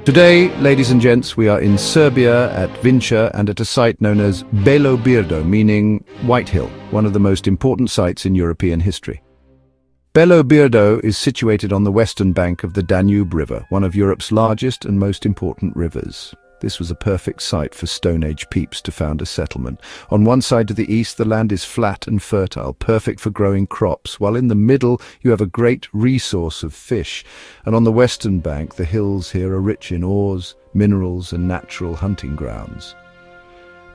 Today, ladies and gents, we are in Serbia at Vinča and at a site known as Belo Brdo, meaning White Hill, one of the most important sites in European history. Belo Brdo is situated on the western bank of the Danube River, one of Europe's largest and most important rivers. This was a perfect site for Stone Age peeps to found a settlement. On one side to the east, the land is flat and fertile, perfect for growing crops, while in the middle you have a great resource of fish. And on the western bank, the hills here are rich in ores, minerals and natural hunting grounds.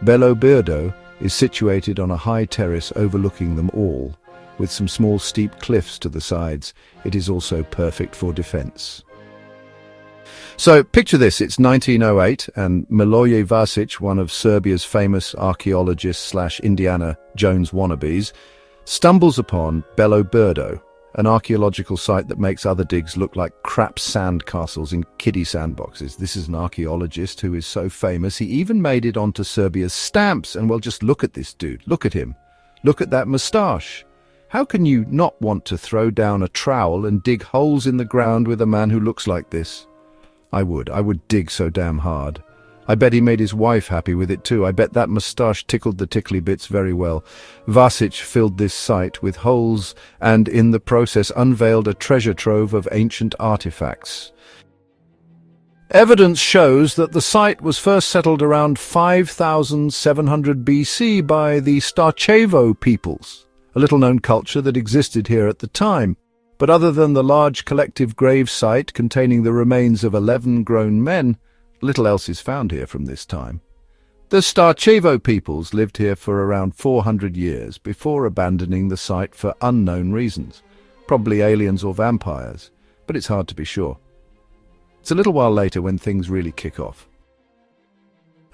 Belo Brdo is situated on a high terrace overlooking them all, with some small steep cliffs to the sides. It is also perfect for defense. So picture this, it's 1908 and Miloje Vasic, one of Serbia's famous archaeologists / Indiana Jones wannabes, stumbles upon Belo Brdo, an archaeological site that makes other digs look like crap sand castles in kiddie sandboxes. This is an archaeologist who is so famous he even made it onto Serbia's stamps. And well, just look at this dude, look at him, look at that moustache. How can you not want to throw down a trowel and dig holes in the ground with a man who looks like this? I would dig so damn hard. I bet he made his wife happy with it too. I bet that moustache tickled the tickly bits very well. Vasic filled this site with holes and in the process unveiled a treasure trove of ancient artifacts. Evidence shows that the site was first settled around 5700 BC by the Starchevo peoples, a little-known culture that existed here at the time. But other than the large collective grave site containing the remains of 11 grown men, little else is found here from this time. The Starchevo peoples lived here for around 400 years before abandoning the site for unknown reasons, probably aliens or vampires, but it's hard to be sure. It's a little while later when things really kick off.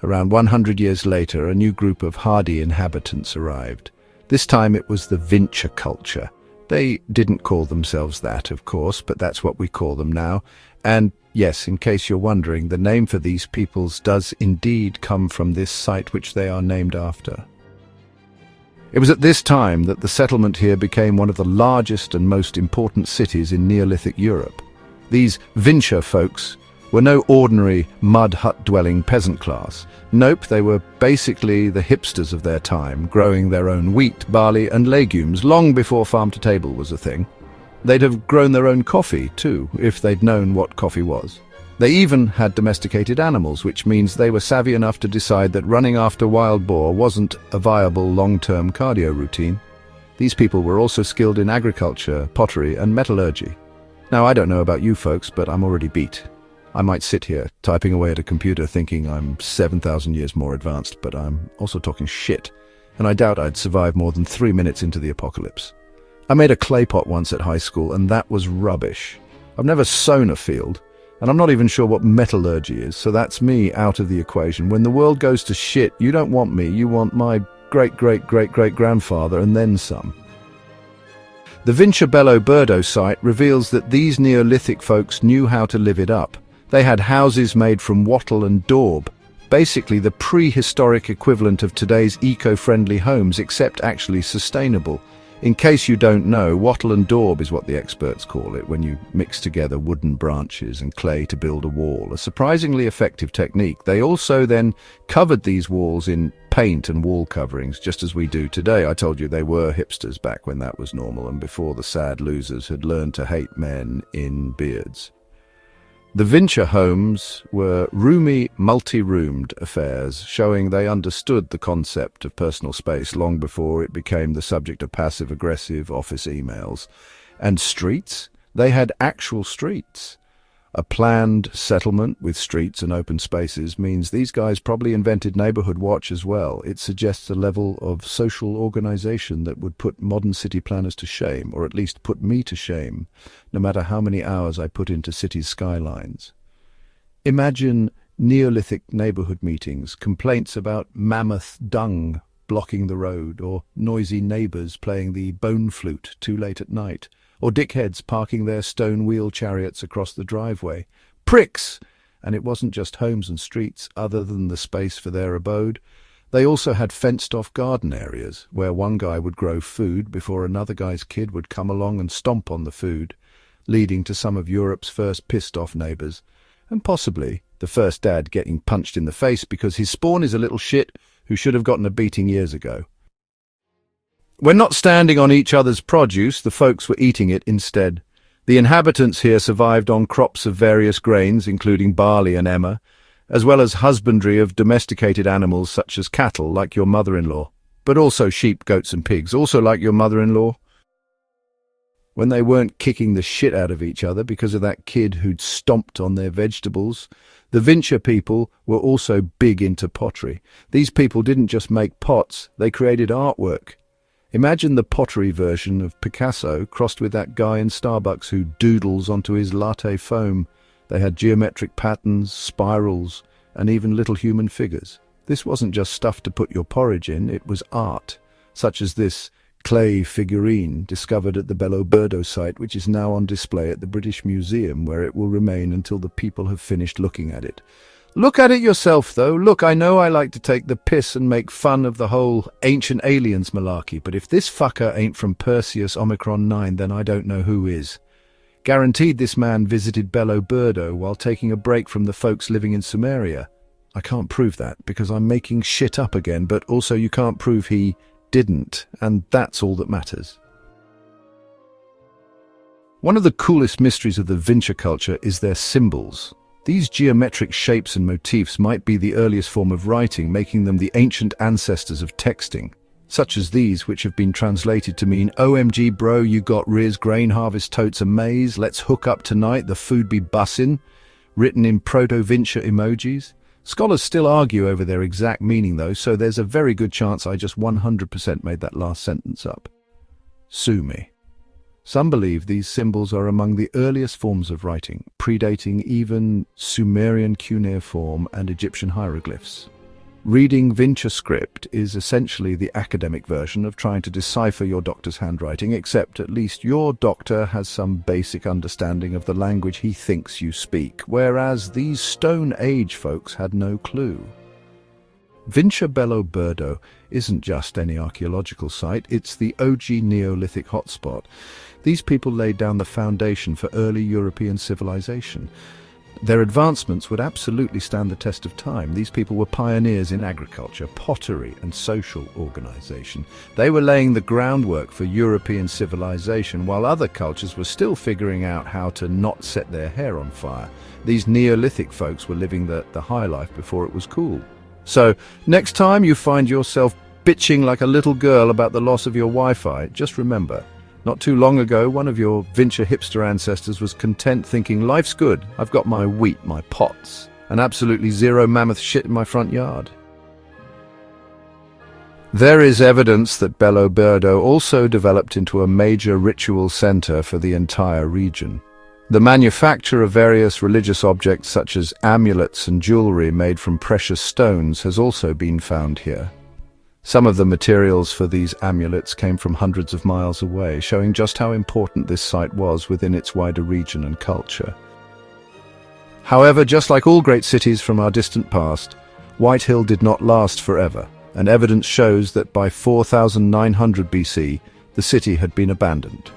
Around 100 years later, a new group of hardy inhabitants arrived. This time it was the Vinca culture. They didn't call themselves that, of course, but that's what we call them now. And yes, in case you're wondering, the name for these peoples does indeed come from this site which they are named after. It was at this time that the settlement here became one of the largest and most important cities in Neolithic Europe. These Vinca folks were no ordinary mud hut-dwelling peasant class. Nope, they were basically the hipsters of their time, growing their own wheat, barley and legumes long before farm-to-table was a thing. They'd have grown their own coffee, too, if they'd known what coffee was. They even had domesticated animals, which means they were savvy enough to decide that running after wild boar wasn't a viable long-term cardio routine. These people were also skilled in agriculture, pottery and metallurgy. Now, I don't know about you folks, but I'm already beat. I might sit here, typing away at a computer thinking I'm 7,000 years more advanced, but I'm also talking shit, and I doubt I'd survive more than 3 minutes into the apocalypse. I made a clay pot once at high school, and that was rubbish. I've never sown a field, and I'm not even sure what metallurgy is, so that's me out of the equation. When the world goes to shit, you don't want me, you want my great-great-great-great-grandfather and then some. The Vinca Belo Brdo site reveals that these Neolithic folks knew how to live it up. They had houses made from wattle and daub, basically the prehistoric equivalent of today's eco-friendly homes, except actually sustainable. In case you don't know, wattle and daub is what the experts call it, when you mix together wooden branches and clay to build a wall. A surprisingly effective technique. They also then covered these walls in paint and wall coverings, just as we do today. I told you they were hipsters back when that was normal and before the sad losers had learned to hate men in beards. The Vinca homes were roomy, multi-roomed affairs, showing they understood the concept of personal space long before it became the subject of passive-aggressive office emails. And streets? They had actual streets. A planned settlement with streets and open spaces means these guys probably invented neighborhood watch as well. It suggests a level of social organization that would put modern city planners to shame, or at least put me to shame, no matter how many hours I put into cities' skylines. Imagine Neolithic neighborhood meetings, complaints about mammoth dung blocking the road, or noisy neighbors playing the bone flute too late at night, or dickheads parking their stone wheel chariots across the driveway. Pricks! And it wasn't just homes and streets, other than the space for their abode. They also had fenced-off garden areas, where one guy would grow food before another guy's kid would come along and stomp on the food, leading to some of Europe's first pissed-off neighbours, and possibly The first dad getting punched in the face because his spawn is a little shit who should have gotten a beating years ago. When not standing on each other's produce, the folks were eating it instead. The inhabitants here survived on crops of various grains, including barley and emmer, as well as husbandry of domesticated animals such as cattle, like your mother-in-law, but also sheep, goats and pigs, also like your mother-in-law. When they weren't kicking the shit out of each other because of that kid who'd stomped on their vegetables, the Vinča people were also big into pottery. These people didn't just make pots, they created artwork. Imagine the pottery version of Picasso crossed with that guy in Starbucks who doodles onto his latte foam. They had geometric patterns, spirals, and even little human figures. This wasn't just stuff to put your porridge in, it was art, such as this clay figurine discovered at the Belo Brdo site, which is now on display at the British Museum, where it will remain until the people have finished looking at it. Look at it yourself, though. Look, I know I like to take the piss and make fun of the whole ancient aliens malarkey, but if this fucker ain't from Perseus Omicron 9, then I don't know who is. Guaranteed this man visited Belo Brdo while taking a break from the folks living in Sumeria. I can't prove that, because I'm making shit up again, but also you can't prove he didn't, and that's all that matters. One of the coolest mysteries of the Vinča culture is their symbols. These geometric shapes and motifs might be the earliest form of writing, making them the ancient ancestors of texting, such as these, which have been translated to mean, "OMG bro, you got Riz, grain harvest totes a maize, let's hook up tonight, the food be bussin'," written in Proto-Vinča emojis. Scholars still argue over their exact meaning though, so there's a very good chance I just 100% made that last sentence up. Sue me. Some believe these symbols are among the earliest forms of writing, predating even Sumerian cuneiform and Egyptian hieroglyphs. Reading Vinča script is essentially the academic version of trying to decipher your doctor's handwriting, except at least your doctor has some basic understanding of the language he thinks you speak, whereas these Stone Age folks had no clue. Vinča Belo Brdo isn't just any archaeological site, it's the OG Neolithic hotspot. These people laid down the foundation for early European civilization. Their advancements would absolutely stand the test of time. These people were pioneers in agriculture, pottery, and social organization. They were laying the groundwork for European civilization, while other cultures were still figuring out how to not set their hair on fire. These Neolithic folks were living the high life before it was cool. So, next time you find yourself bitching like a little girl about the loss of your Wi-Fi, just remember, not too long ago, one of your Vinča hipster ancestors was content thinking, life's good, I've got my wheat, my pots, and absolutely zero mammoth shit in my front yard. There is evidence that Belo Brdo also developed into a major ritual center for the entire region. The manufacture of various religious objects such as amulets and jewelry made from precious stones has also been found here. Some of the materials for these amulets came from hundreds of miles away, showing just how important this site was within its wider region and culture. However, just like all great cities from our distant past, White Hill did not last forever, and evidence shows that by 4900 BC, the city had been abandoned.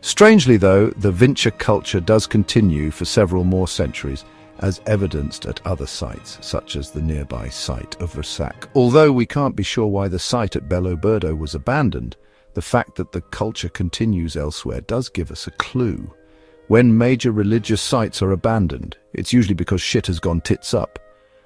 Strangely though, the Vinča culture does continue for several more centuries, as evidenced at other sites, such as the nearby site of Vršac. Although we can't be sure why the site at Belo Brdo was abandoned, the fact that the culture continues elsewhere does give us a clue. When major religious sites are abandoned, it's usually because shit has gone tits up,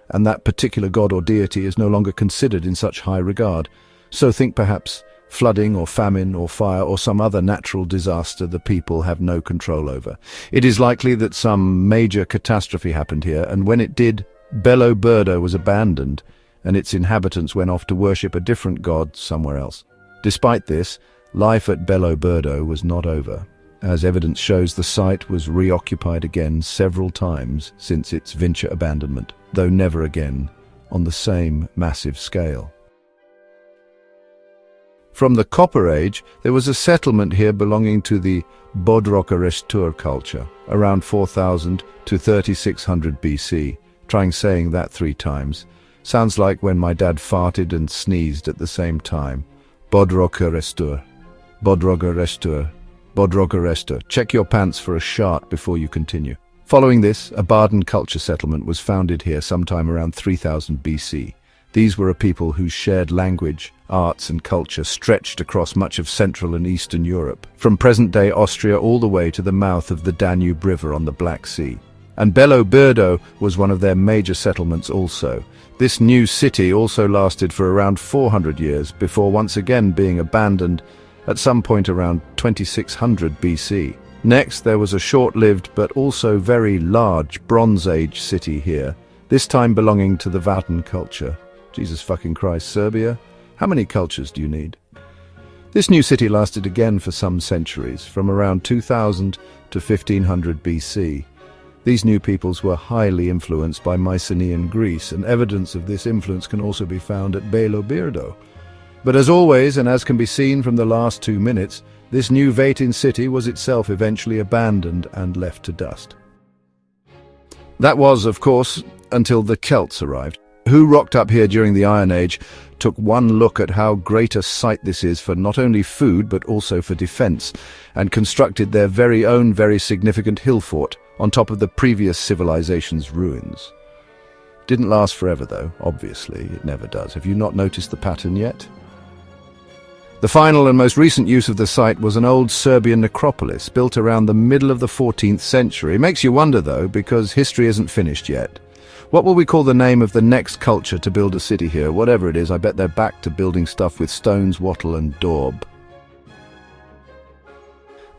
and that particular god or deity is no longer considered in such high regard. So think perhaps flooding or famine or fire or some other natural disaster the people have no control over. It is likely that some major catastrophe happened here, and when it did, Belo Brdo was abandoned, and its inhabitants went off to worship a different god somewhere else. Despite this, life at Belo Brdo was not over, as evidence shows the site was reoccupied again several times since its Vinča abandonment, though never again on the same massive scale. From the Copper Age, there was a settlement here belonging to the Bodroga culture, around 4000 to 3600 BC. Trying saying that 3 times. Sounds like when my dad farted and sneezed at the same time. Bodroga Bodroga Check your pants for a shart before you continue. Following this, a Barden culture settlement was founded here sometime around 3000 BC. These were a people whose shared language, arts and culture stretched across much of Central and Eastern Europe, from present-day Austria all the way to the mouth of the Danube River on the Black Sea. And Belo Brdo was one of their major settlements also. This new city also lasted for around 400 years before once again being abandoned at some point around 2600 BC. Next, there was a short-lived but also very large Bronze Age city here, this time belonging to the Vaten culture. Jesus fucking Christ, Serbia? How many cultures do you need? This new city lasted again for some centuries, from around 2000 to 1500 BC. These new peoples were highly influenced by Mycenaean Greece, and evidence of this influence can also be found at Belo Brdo. But as always, and as can be seen from the last 2 minutes, this new Vaten city was itself eventually abandoned and left to dust. That was, of course, until the Celts arrived, who rocked up here during the Iron Age, took one look at how great a site this is for not only food but also for defense, and constructed their very own very significant hill fort on top of the previous civilization's ruins. Didn't last forever though, obviously, it never does. Have you not noticed the pattern yet? The final and most recent use of the site was an old Serbian necropolis built around the middle of the 14th century. It makes you wonder though, because history isn't finished yet. What will we call the name of the next culture to build a city here? Whatever it is, I bet they're back to building stuff with stones, wattle and daub.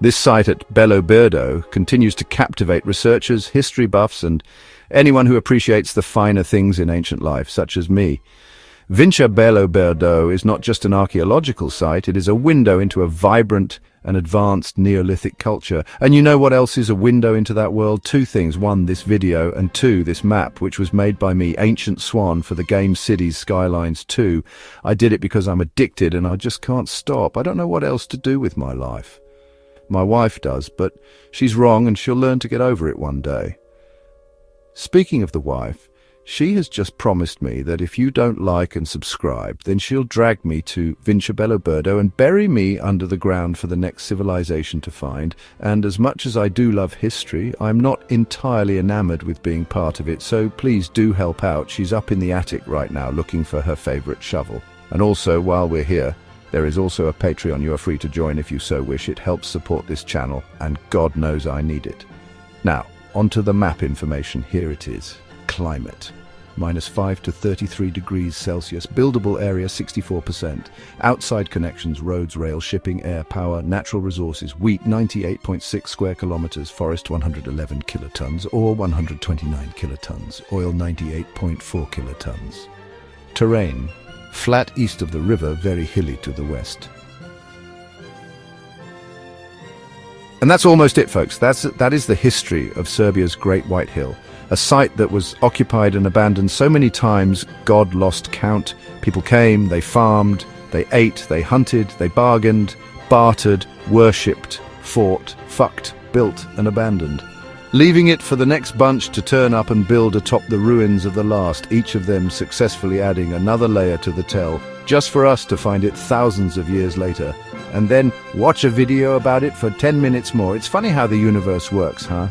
This site at Belo Brdo continues to captivate researchers, history buffs and anyone who appreciates the finer things in ancient life, such as me. Vinca Belo Brdo is not just an archaeological site, it is a window into a vibrant and advanced Neolithic culture. And you know what else is a window into that world? 2 things. 1, this video, and 2, this map, which was made by me, Ancient Swan, for the game Cities Skylines 2. I did it because I'm addicted and I just can't stop. I don't know what else to do with my life. My wife does, but she's wrong and she'll learn to get over it one day. Speaking of the wife, she has just promised me that if you don't like and subscribe, then she'll drag me to Vinca Belo Brdo and bury me under the ground for the next civilization to find. And as much as I do love history, I'm not entirely enamored with being part of it, so please do help out. She's up in the attic right now looking for her favorite shovel. And also, while we're here, there is also a Patreon you are free to join if you so wish. It helps support this channel, and God knows I need it. Now, onto the map information. Here it is. Climate. -5 to 33 degrees Celsius. Buildable area 64%. Outside connections, roads, rail, shipping, air, power, natural resources. Wheat 98.6 square kilometers. Forest 111 kilotons or 129 kilotons. Oil 98.4 kilotons. Terrain. Flat east of the river, very hilly to the west. And that's almost it, folks. That is the history of Serbia's Great White Hill. A site that was occupied and abandoned so many times, God lost count. People came, they farmed, they ate, they hunted, they bargained, bartered, worshipped, fought, fucked, built and abandoned. Leaving it for the next bunch to turn up and build atop the ruins of the last, each of them successfully adding another layer to the tell, just for us to find it thousands of years later. And then watch a video about it for 10 minutes more. It's funny how the universe works, huh?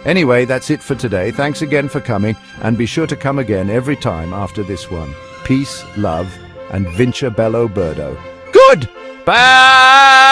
Anyway, that's it for today. Thanks again for coming, and be sure to come again every time after this one. Peace, love, and Vinca Belo Brdo. Goodbye!